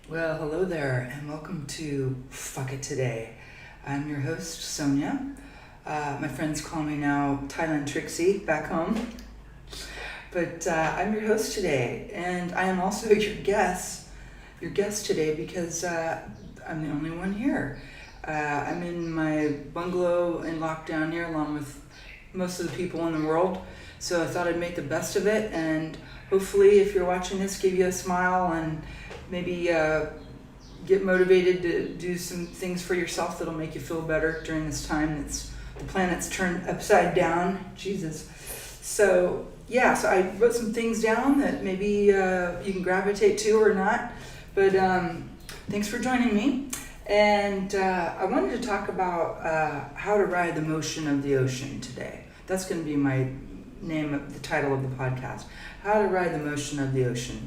Well, hello there, and welcome to Fuck It Today. I'm your host, Sonia. My friends call me now Thailand Trixie back home. But I'm your host today, and I am also your guest today because I'm the only one here. I'm in my bungalow in lockdown here along with most of the people in the world. So I thought I'd make the best of it, and hopefully if you're watching this, give you a smile and maybe get motivated to do some things for yourself that'll make you feel better during this time that's the planet's turned upside down. Jesus. So yeah, so I wrote some things down that maybe you can gravitate to or not. But thanks for joining me. And I wanted to talk about how to ride the motion of the ocean today. That's going to be my the title of the podcast, How to Ride the Motion of the Ocean.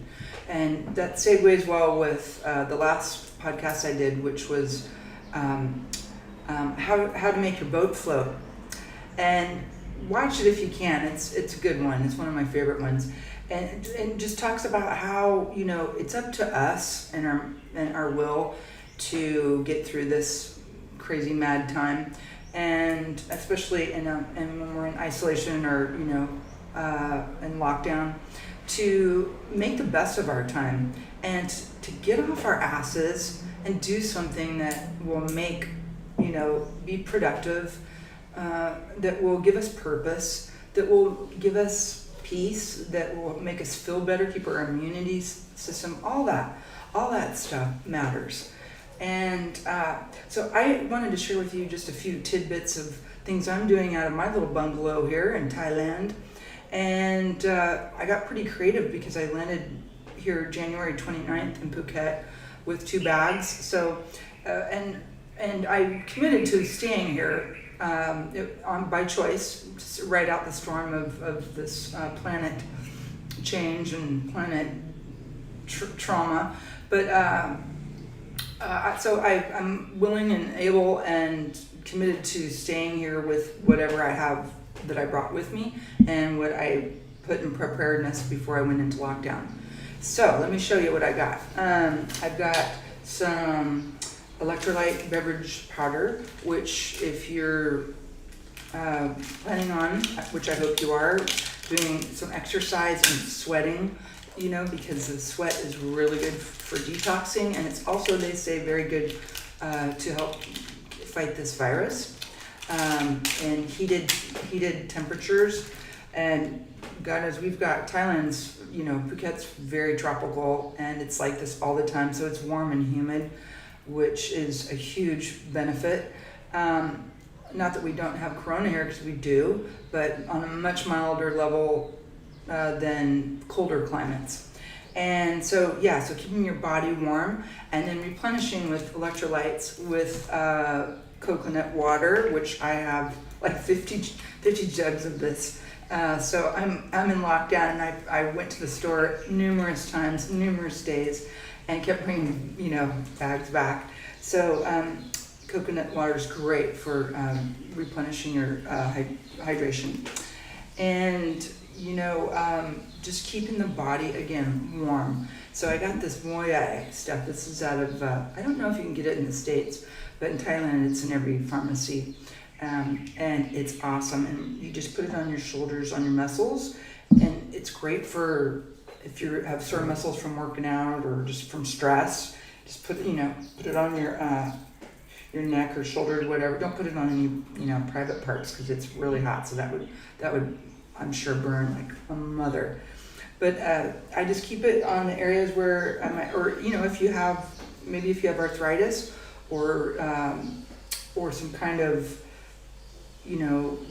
And that segues well with the last podcast I did, which was how to make your boat float. And watch it if you can. It's a good one. It's one of my favorite ones. And just talks about how, it's up to us and our will to get through this crazy mad time, and especially and when we're in isolation or in lockdown, to make the best of our time and to get off our asses and do something that will make be productive, that will give us purpose, that will give us peace, that will make us feel better, keep our immunity system, all that stuff matters. And so I wanted to share with you just a few tidbits of things I'm doing out of my little bungalow here in Thailand. And I got pretty creative because I landed here January 29th in Phuket with 2 bags. So, and I committed to staying here by choice, to ride out the storm of this planet change and planet trauma. But so I'm willing and able and committed to staying here with whatever I have that I brought with me and what I put in preparedness before I went into lockdown. So let me show you what I got. I've got some electrolyte beverage powder, which if you're planning on, which I hope you are, doing some exercise and sweating, because the sweat is really good for detoxing, and it's also, they say, very good to help fight this virus. And heated temperatures, and God knows we've got Thailand's, Phuket's very tropical, and it's like this all the time, so it's warm and humid, which is a huge benefit. Not that we don't have corona here, because we do, but on a much milder level than colder climates. And so keeping your body warm and then replenishing with electrolytes with coconut water, which I have like 50 jugs of this. So I'm in lockdown, and I went to the store numerous times, numerous days, and kept bringing bags back. So coconut water is great for replenishing your hydration, and just keeping the body again warm. So I got this Moyai stuff. This is out of I don't know if you can get it in the States, but in Thailand it's in every pharmacy, and it's awesome. And you just put it on your shoulders, on your muscles, and it's great for if you have sore muscles from working out or just from stress. Just put it on your neck or shoulders, whatever. Don't put it on any private parts because it's really hot. So that would I'm sure burn like a mother. But I just keep it on the areas where I might, or if you have arthritis or some kind of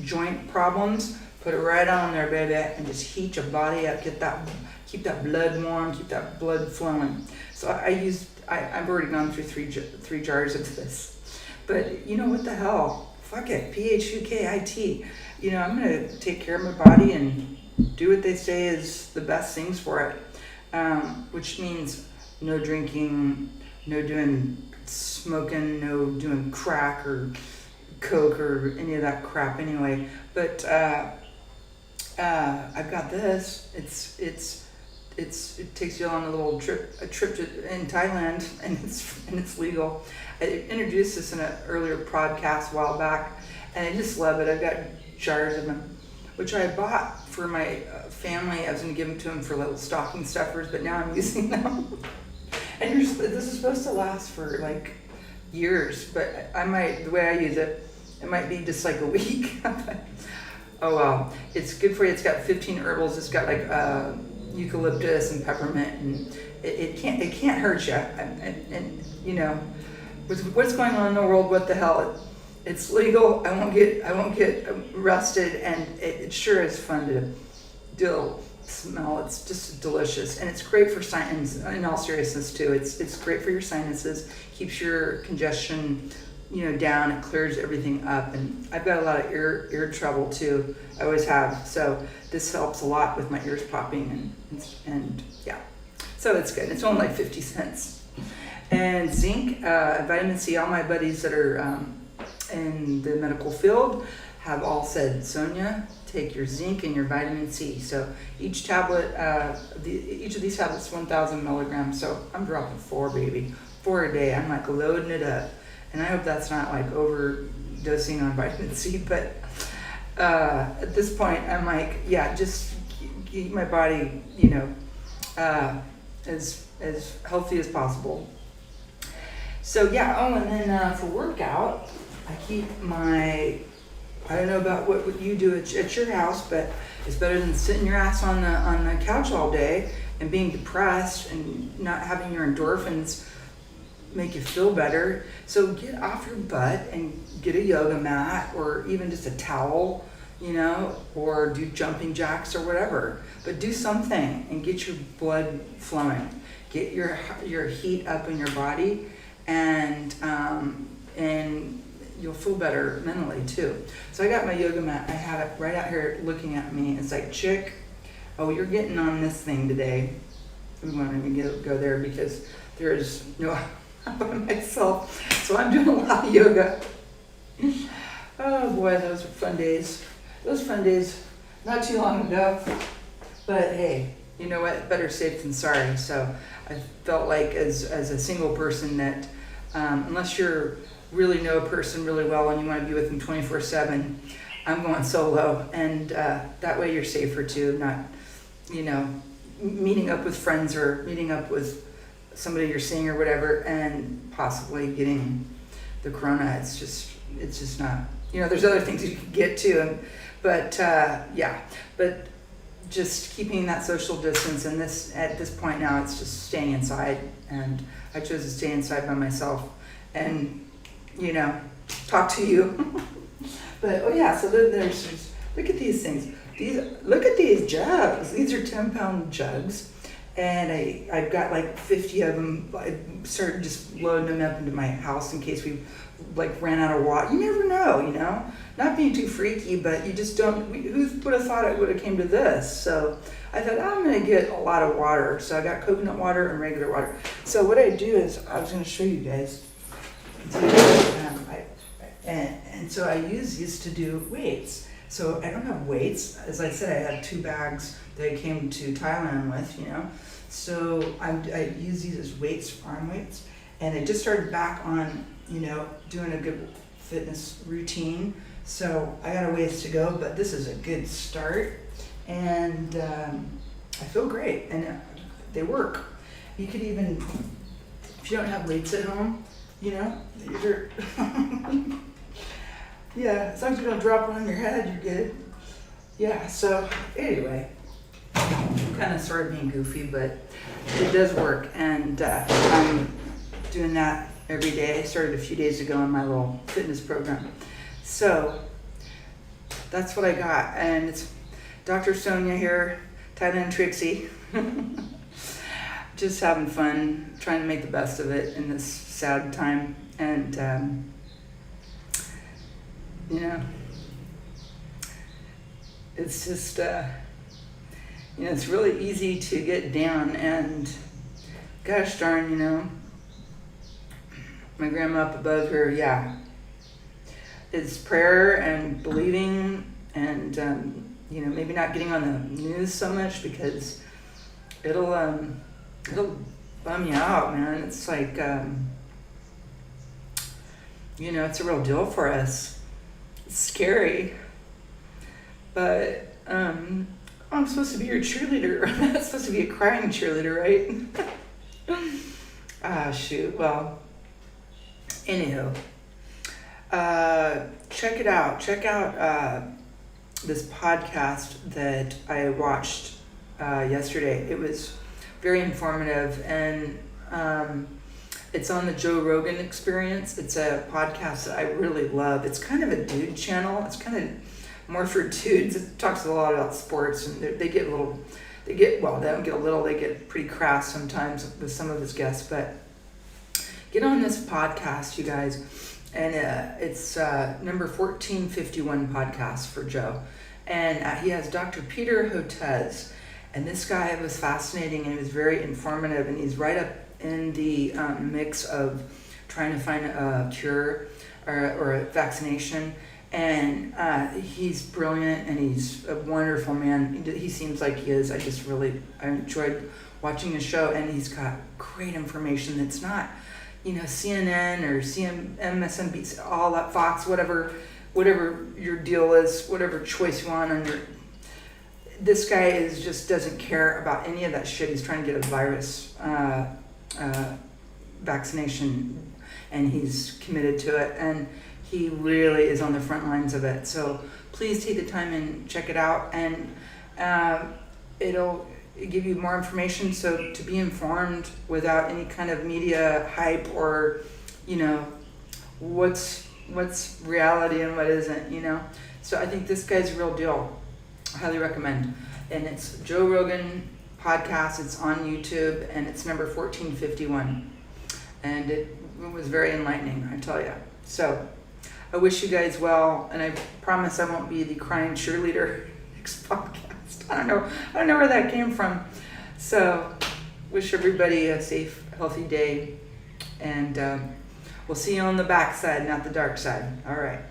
joint problems, put it right on there, baby, and just heat your body up. Keep that blood warm, keep that blood flowing. So I've already gone through three jars of this, but what the hell? Fuck it, PHUKIT. I'm gonna take care of my body and do what they say is the best things for it, which means no drinking, no doing smoking, no doing crack or coke or any of that crap anyway. But I've got this. it takes you on a trip in Thailand, and it's legal. I introduced this in an earlier podcast a while back, and I just love it. I've got jars of them, which I bought for my family. I was going to give them to them for little stocking stuffers, but now I'm using them. And this is supposed to last for like years, but the way I use it, it might be just like a week. Oh well, it's good for you. It's got 15 herbals. It's got like eucalyptus and peppermint, and it can't hurt you. And you know, with what's going on in the world, what the hell? It's legal. I won't get arrested, and it sure is fun to do. Smell. It's just delicious, and it's great for sinus. In all seriousness, too, it's great for your sinuses. Keeps your congestion, down. It clears everything up, and I've got a lot of ear trouble too. I always have, so this helps a lot with my ears popping, and yeah, so it's good. It's only like 50 cents. And zinc, vitamin C. All my buddies that are in the medical field have all said, Sonia, take your zinc and your vitamin C. So each tablet, each of these tablets, 1,000 milligrams. So I'm dropping 4 a day. I'm like loading it up. And I hope that's not like overdosing on vitamin C, but at this point I'm like, yeah, just keep my body, as healthy as possible. So yeah, and then for workout, I keep I don't know about what you do at your house, but it's better than sitting your ass on the couch all day and being depressed and not having your endorphins make you feel better. So get off your butt and get a yoga mat, or even just a towel, or do jumping jacks or whatever. But do something and get your blood flowing. Get your heat up in your body, and you'll feel better mentally too. So I got my yoga mat. I have it right out here looking at me. It's like, chick, you're getting on this thing today. We won't even go there because there is no by myself. So I'm doing a lot of yoga. Oh boy, those were fun days. Those fun days, not too long ago. But hey, you know what? Better safe than sorry. So I felt like as a single person that unless you really know a person really well and you want to be with them 24/7, I'm going solo, and that way you're safer too. Not, meeting up with friends or meeting up with somebody you're seeing or whatever, and possibly getting the corona. It's just not. There's other things you can get too, but just keeping that social distance. And at this point now, it's just staying inside, and I chose to stay inside by myself and talk to you. But so there's look at these things. Look at these jugs. These are 10-pound jugs, and I've got like 50 of them. I started just loading them up into my house in case we ran out of water. You never know, Not being too freaky, but you just don't. Who would have thought it would have came to this? So I thought I'm gonna get a lot of water. So I got coconut water and regular water. So what I do is I was gonna show you guys. And so I use these to do weights. So I don't have weights. As I said, I had 2 bags that I came to Thailand with, So I use these as weights, arm weights. And I just started back on, doing a good fitness routine. So I got a ways to go, but this is a good start. And I feel great, and they work. You could even, if you don't have weights at home, you're yeah, as long as you don't drop it on your head, you're good. Yeah, so anyway, kind of started being goofy, but it does work, and I'm doing that every day. I started a few days ago in my little fitness program. So that's what I got, and it's Dr. Sonia here, Thailand Trixie. Just having fun, trying to make the best of it in this sad time, and it's just it's really easy to get down, and gosh darn, my grandma up above her, it's prayer and believing, and maybe not getting on the news so much, because it'll bum you out, man. It's like, it's a real deal for us. It's scary. But, I'm supposed to be your cheerleader. I'm not supposed to be a crying cheerleader, right? Shoot. Well, anywho, check it out. Check out this podcast that I watched yesterday. It was very informative, and it's on the Joe Rogan Experience. It's a podcast that I really love. It's kind of a dude channel. It's kind of more for dudes. It talks a lot about sports, and they get they don't get a little, they get pretty crass sometimes with some of his guests, but get on this podcast, you guys, and it's number 1451 podcast for Joe, and he has Dr. Peter Hotez, and this guy was fascinating, and he was very informative, and he's right up in the mix of trying to find a cure or a vaccination. And he's brilliant, and he's a wonderful man. He seems like he is. I enjoyed watching his show, and he's got great information that's not, CNN or MSNBC, all that, Fox, whatever your deal is, whatever choice you want on your. This guy just doesn't care about any of that shit. He's trying to get a virus vaccination, and he's committed to it, and he really is on the front lines of it. So please take the time and check it out, and it'll give you more information, so to be informed without any kind of media hype or what's reality and what isn't. So I think this guy's a real deal. I highly recommend. And it's Joe Rogan podcast. It's on YouTube, and it's number 1451, and it was very enlightening, I tell you. So I wish you guys well, and I promise I won't be the crying cheerleader next podcast. I don't know where that came from. So wish everybody a safe, healthy day, and we'll see you on the back side, not the dark side. All right.